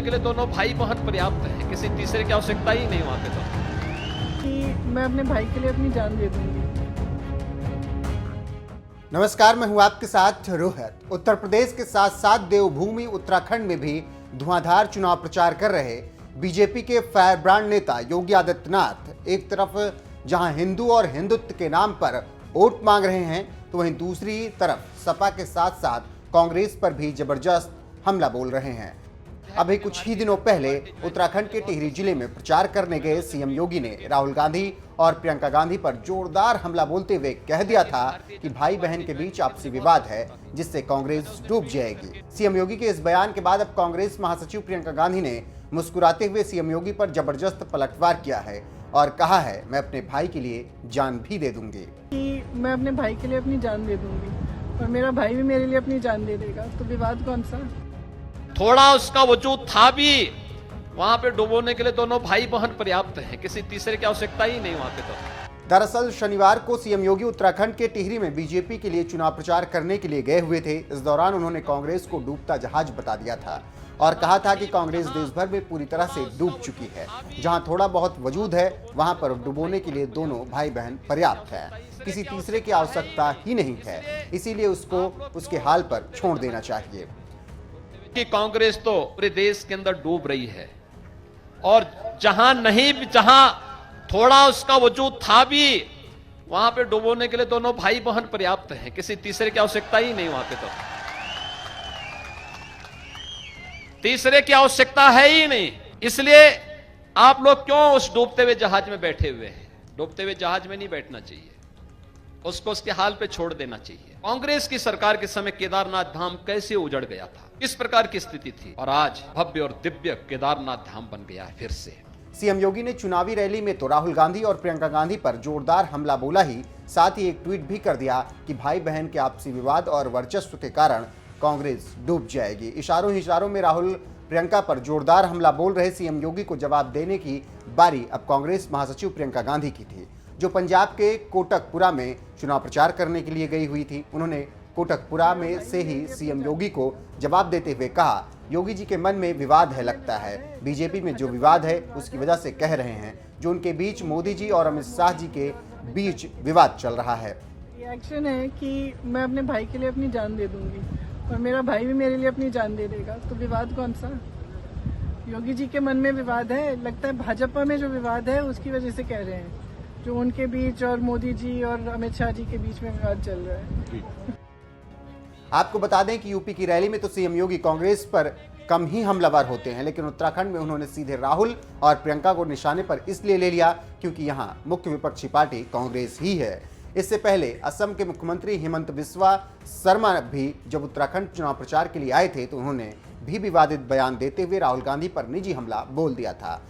के लिए दोनों भाई बहन पर्याप्त है, किसी तीसरे की आवश्यकता ही नहीं वहाँ पे तो। कि मैं अपने भाई के लिए अपनी जान दे दूंगी। नमस्कार, मैं हूं आपके साथ रोहित। उत्तर प्रदेश के साथ साथ देवभूमि उत्तराखंड में भी धुआंधार चुनाव प्रचार कर रहे बीजेपी के फायर ब्रांड नेता योगी आदित्यनाथ एक तरफ जहां हिंदू और हिंदुत्व के नाम पर वोट मांग रहे हैं, तो वहीं दूसरी तरफ सपा के साथ साथ कांग्रेस पर भी जबरदस्त हमला बोल रहे हैं। अभी कुछ ही दिनों पहले उत्तराखंड के टिहरी जिले में प्रचार करने गए सीएम योगी ने राहुल गांधी और प्रियंका गांधी पर जोरदार हमला बोलते हुए कह दिया था कि भाई बहन के बीच आपसी विवाद है, जिससे कांग्रेस डूब जाएगी। सीएम योगी के इस बयान के बाद अब कांग्रेस महासचिव प्रियंका गांधी ने मुस्कुराते हुए सीएम योगी पर जबरदस्त पलटवार किया है और कहा है, मैं अपने भाई के लिए जान भी दे दूंगी। कि मैं अपने भाई के लिए अपनी जान दे दूंगी और मेरा भाई भी मेरे लिए अपनी जान दे देगा, तो विवाद कौन सा। थोड़ा उसका वजूद था भी, वहां पे डुबोने के लिए दोनों भाई बहन पर्याप्त है, किसी तीसरे की आवश्यकता ही नहीं वहां पे तो। दरअसल शनिवार को सीएम योगी उत्तराखंड के टिहरी में बीजेपी के लिए चुनाव प्रचार करने के लिए गए हुए थे। इस दौरान उन्होंने कांग्रेस को डूबता जहाज बता दिया था और कहा था कि कांग्रेस देश भर में पूरी तरह से डूब चुकी है। जहां थोड़ा बहुत वजूद है, वहां पर डुबोने के लिए दोनों भाई बहन पर्याप्त है, किसी तीसरे की आवश्यकता ही नहीं है, इसीलिए उसको उसके हाल पर छोड़ देना चाहिए। कि कांग्रेस तो पूरे देश के अंदर डूब रही है और जहां थोड़ा उसका वजूद था भी, वहां पे डुबोने के लिए दोनों भाई बहन पर्याप्त हैं, किसी तीसरे की आवश्यकता ही नहीं वहां पे तो। तीसरे की आवश्यकता है ही नहीं, इसलिए आप लोग क्यों उस डूबते हुए जहाज में बैठे हुए हैं। डूबते हुए जहाज में नहीं बैठना चाहिए, उसको उसके हाल पे छोड़ देना चाहिए। कांग्रेस की सरकार के समय केदारनाथ धाम कैसे उजड़ गया था, किस प्रकार की स्थिति थी, और आज भव्य और दिव्य केदारनाथ धाम बन गया है फिर से। सीएम योगी ने चुनावी रैली में तो राहुल गांधी और प्रियंका गांधी पर जोरदार हमला बोला ही, साथ ही एक ट्वीट भी कर दिया कि भाई बहन के आपसी विवाद और वर्चस्व के कारण कांग्रेस डूब जाएगी। इशारों में राहुल प्रियंका पर जोरदार हमला बोल रहे सीएम योगी को जवाब देने की बारी अब कांग्रेस महासचिव प्रियंका गांधी की थी, जो पंजाब के कोटकपुरा में चुनाव प्रचार करने के लिए गई हुई थी। उन्होंने कोटकपुरा में से ही सीएम योगी को जवाब देते हुए कहा, योगी जी के मन में विवाद है, लगता है बीजेपी में जो विवाद है उसकी वजह से कह रहे हैं, जो उनके बीच मोदी जी और अमित शाह जी के बीच विवाद चल रहा है। रिएक्शन है कि मैं अपने भाई के लिए अपनी जान दे दूंगी और मेरा भाई भी मेरे लिए अपनी जान दे देगा, तो विवाद कौन सा। योगी जी के मन में विवाद है, लगता है भाजपा में जो विवाद है उसकी वजह से कह रहे हैं, जो उनके बीच और मोदी जी और अमित शाह जी के बीच में विवाद चल रहा है। आपको बता दें कि यूपी की रैली में तो सीएम योगी कांग्रेस पर कम ही हमलावर होते हैं, लेकिन उत्तराखंड में उन्होंने सीधे राहुल और प्रियंका को निशाने पर इसलिए ले लिया क्योंकि यहां मुख्य विपक्षी पार्टी कांग्रेस ही है। इससे पहले असम के मुख्यमंत्री हिमंत बिस्वा शर्मा भी जब उत्तराखंड चुनाव प्रचार के लिए आए थे, तो उन्होंने भी विवादित बयान देते हुए राहुल गांधी पर निजी हमला बोल दिया था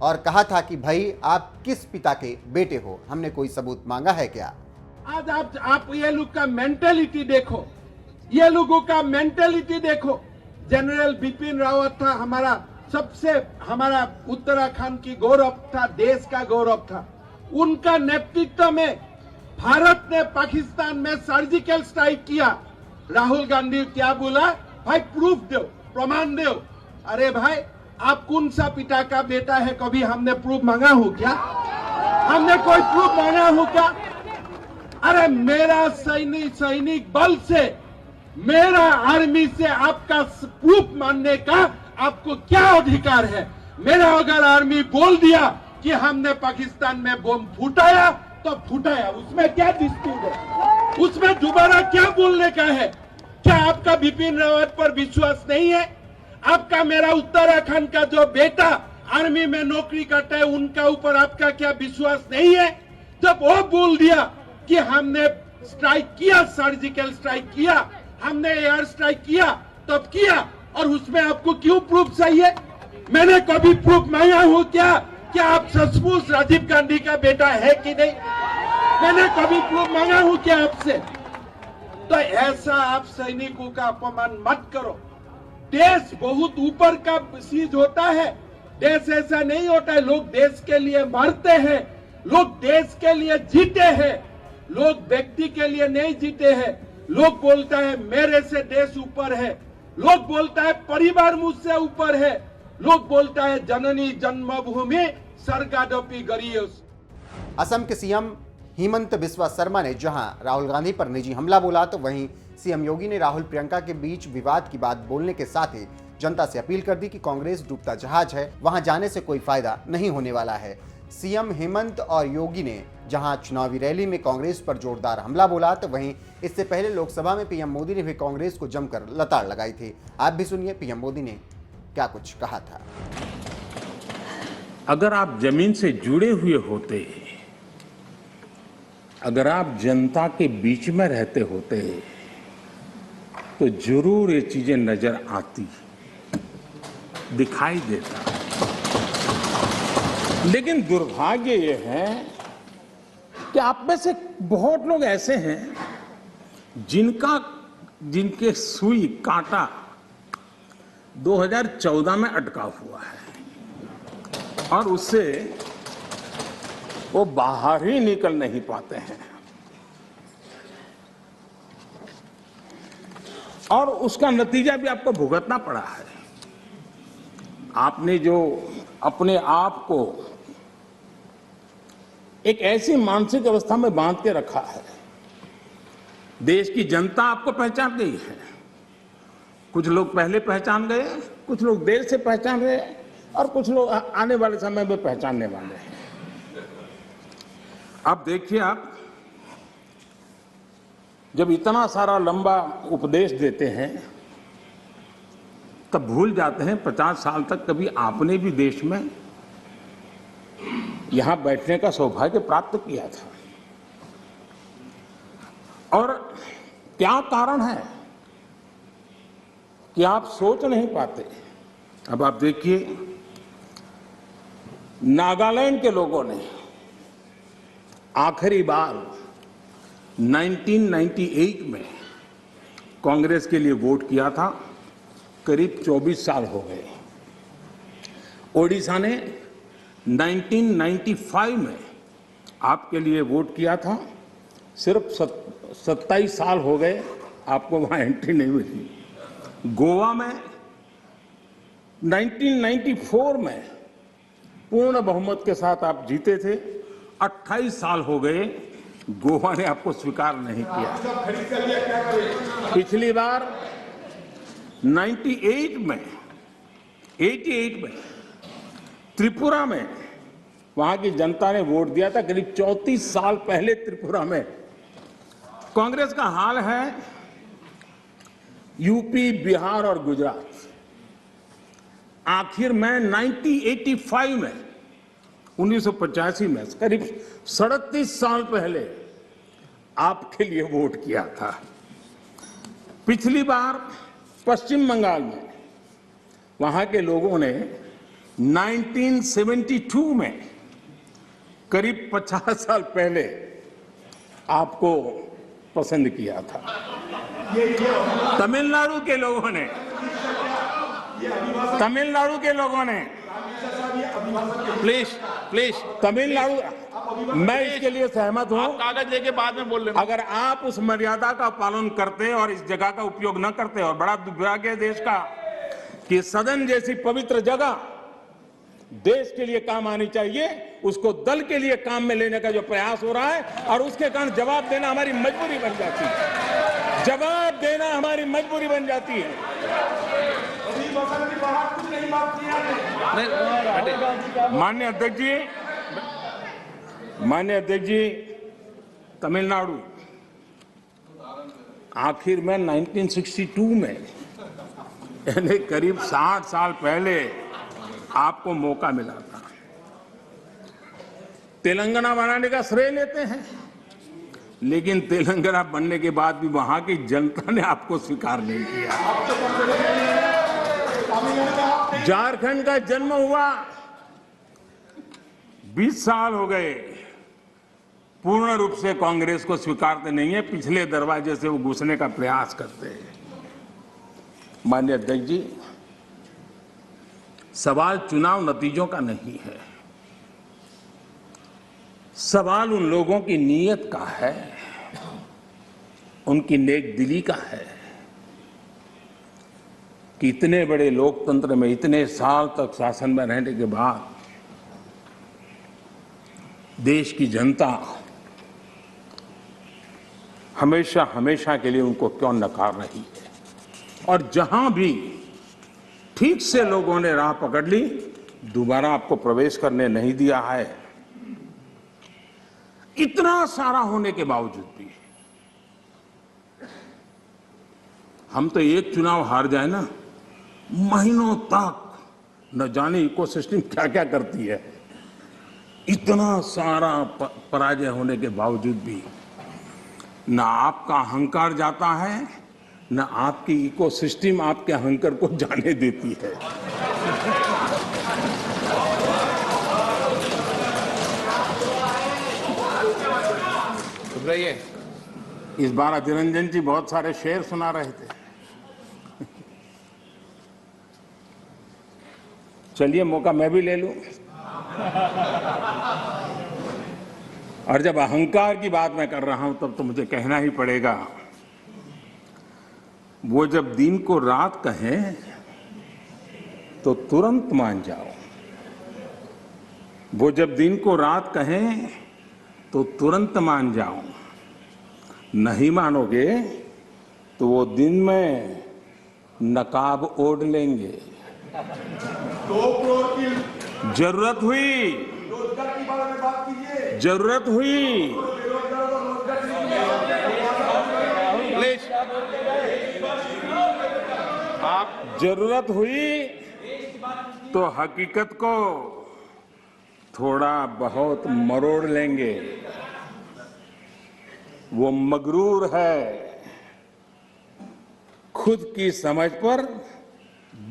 और कहा था कि भाई आप किस पिता के बेटे हो, हमने कोई सबूत मांगा है क्या। आज आप ये लोग का मेंटेलिटी देखो, ये लोगों का मेंटेलिटी देखो। जनरल बिपिन रावत था हमारा उत्तराखंड की गौरव था, देश का गौरव था। उनका नेतृत्व में भारत ने पाकिस्तान में सर्जिकल स्ट्राइक किया। राहुल गांधी क्या बोला, भाई प्रूफ दो, प्रमाण दो। अरे भाई, आप कौन सा पिता का बेटा है, कभी हमने प्रूफ मांगा हो क्या? हमने कोई प्रूफ मांगा हो क्या? अरे मेरा सैनिक बल से, मेरा आर्मी से आपका प्रूफ मानने का आपको क्या अधिकार है? मेरा अगर आर्मी बोल दिया कि हमने पाकिस्तान में बम फूटाया तो फूटाया, उसमें क्या डिस्प्यूट है? उसमें दोबारा क्या बोलने का है? क्या आपका बिपिन रावत पर विश्वास नहीं है? आपका मेरा उत्तराखंड का जो बेटा आर्मी में नौकरी करता है, उनका ऊपर आपका क्या विश्वास नहीं है? जब वो बोल दिया कि हमने स्ट्राइक किया, सर्जिकल स्ट्राइक किया, हमने एयर स्ट्राइक किया, तब किया, और उसमें आपको क्यों प्रूफ चाहिए? मैंने कभी प्रूफ मांगा हो क्या आप सचमुच राजीव गांधी का बेटा है कि नहीं? मैंने कभी प्रूफ मांगा हो क्या आपसे? तो ऐसा आप सैनिकों का अपमान मत करो। देश बहुत ऊपर का चीज होता है, देश ऐसा नहीं होता है। लोग देश के लिए मरते हैं, लोग देश के लिए जीते हैं, लोग व्यक्ति के लिए नहीं जीते हैं। लोग बोलता है मेरे से देश ऊपर है, लोग बोलता है परिवार मुझसे ऊपर है, लोग बोलता है जननी जन्मभूमि स्वर्गादपि गरीयस। असम के सीएम हेमंत बिस्वा शर्मा ने जहां राहुल गांधी पर निजी हमला बोला, तो वहीं सीएम योगी ने राहुल प्रियंका के बीच विवाद की बात बोलने के साथ ही जनता से अपील कर दी कि कांग्रेस डूबता जहाज है, वहां जाने से कोई फायदा नहीं होने वाला है। सीएम हेमंत और योगी ने जहां चुनावी रैली में कांग्रेस पर जोरदार हमला बोला, तो वहीं इससे पहले लोकसभा में पीएम मोदी ने भी कांग्रेस को जमकर लताड़ लगाई थी। आप भी सुनिए पीएम मोदी ने क्या कुछ कहा था। अगर आप जमीन से जुड़े हुए होते, अगर आप जनता के बीच में रहते होते, तो जरूर ये चीजें नजर आती, दिखाई देता। लेकिन दुर्भाग्य ये है कि आप में से बहुत लोग ऐसे हैं जिनके सुई कांटा 2014 में अटका हुआ है और उससे वो बाहर ही निकल नहीं पाते हैं, और उसका नतीजा भी आपको भुगतना पड़ा है। आपने जो अपने आप को एक ऐसी मानसिक अवस्था में बांध के रखा है, देश की जनता आपको पहचान गई है। कुछ लोग पहले पहचान गए, कुछ लोग देर से पहचान रहे, और कुछ लोग आने वाले समय में पहचानने वाले हैं। अब देखिए, आप जब इतना सारा लंबा उपदेश देते हैं तब भूल जाते हैं 50 साल तक कभी आपने भी देश में यहां बैठने का सौभाग्य प्राप्त किया था। और क्या कारण है कि आप सोच नहीं पाते। अब आप देखिए, नागालैंड के लोगों ने आखिरी बार 1998 में कांग्रेस के लिए वोट किया था, करीब 24 साल हो गए। ओडिशा ने 1995 में आपके लिए वोट किया था, सिर्फ 27 साल हो गए, आपको वहां एंट्री नहीं मिली। गोवा में 1994 में पूर्ण बहुमत के साथ आप जीते थे, 28 साल हो गए, गोवा ने आपको स्वीकार नहीं किया। पिछली बार 88 में त्रिपुरा में वहां की जनता ने वोट दिया था, करीब 34 साल पहले त्रिपुरा में। कांग्रेस का हाल है यूपी, बिहार और गुजरात। आखिर में 1985 में 1985 में करीब 37 साल पहले आपके लिए वोट किया था। पिछली बार पश्चिम बंगाल में वहां के लोगों ने 1972 में करीब 50 साल पहले आपको पसंद किया था। तमिलनाडु के लोगों ने प्लीज तमिलनाडु, मैं इसके लिए सहमत हूं। कागज लेके बाद में बोल लेना। अगर आप उस मर्यादा का पालन करते और इस जगह का उपयोग न करते, और बड़ा दुर्भाग्य है देश का कि सदन जैसी पवित्र जगह देश के लिए काम आनी चाहिए, उसको दल के लिए काम में लेने का जो प्रयास हो रहा है, और उसके कारण जवाब देना हमारी मजबूरी बन जाती है। जवाब देना हमारी मजबूरी बन जाती है। माननीय अध्यक्ष जी, तमिलनाडु आखिर में 1962 में, यानी करीब 60 साल पहले आपको मौका मिला था। तेलंगाना बनाने का श्रेय लेते हैं, लेकिन तेलंगाना बनने के बाद भी वहां की जनता ने आपको स्वीकार नहीं किया। झारखंड का जन्म हुआ, 20 साल हो गए, पूर्ण रूप से कांग्रेस को स्वीकारते नहीं है, पिछले दरवाजे से वो घुसने का प्रयास करते हैं। माननीय अध्यक्ष जी, सवाल चुनाव नतीजों का नहीं है, सवाल उन लोगों की नीयत का है, उनकी नेक दिली का है। कि इतने बड़े लोकतंत्र में इतने साल तक शासन में रहने के बाद देश की जनता हमेशा हमेशा के लिए उनको क्यों नकार रही है। और जहां भी ठीक से लोगों ने राह पकड़ ली, दोबारा आपको प्रवेश करने नहीं दिया है। इतना सारा होने के बावजूद भी हम तो एक चुनाव हार जाए ना, महीनों तक न जाने इकोसिस्टम क्या क्या करती है। इतना सारा पराजय होने के बावजूद भी न आपका अहंकार जाता है, न आपकी इकोसिस्टम आपके अहंकार को जाने देती है। रहिए। इस बार अधीर रंजन जी बहुत सारे शेर सुना रहे थे। चलिए मौका मैं भी ले लूं। और जब अहंकार की बात मैं कर रहा हूं तब तो मुझे कहना ही पड़ेगा, वो जब दिन को रात कहें तो तुरंत मान जाओ। वो जब दिन को रात कहें तो तुरंत मान जाओ। नहीं मानोगे तो वो दिन में नकाब ओढ़ लेंगे। 2 करोड़ की जरूरत हुई, रोजगार के बारे में बात कीजिए। जरूरत हुई, प्लीज आप जरूरत हुई तो हकीकत को थोड़ा बहुत मरोड़ लेंगे। वो मगरूर है, खुद की समझ पर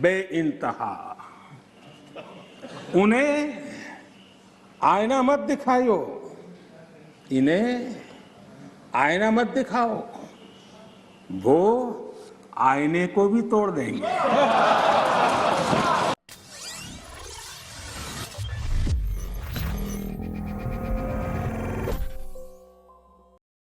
बेइंतहा। उन्हें आईना मत दिखाओ, इन्हें आईना मत दिखाओ, वो आईने को भी तोड़ देंगे।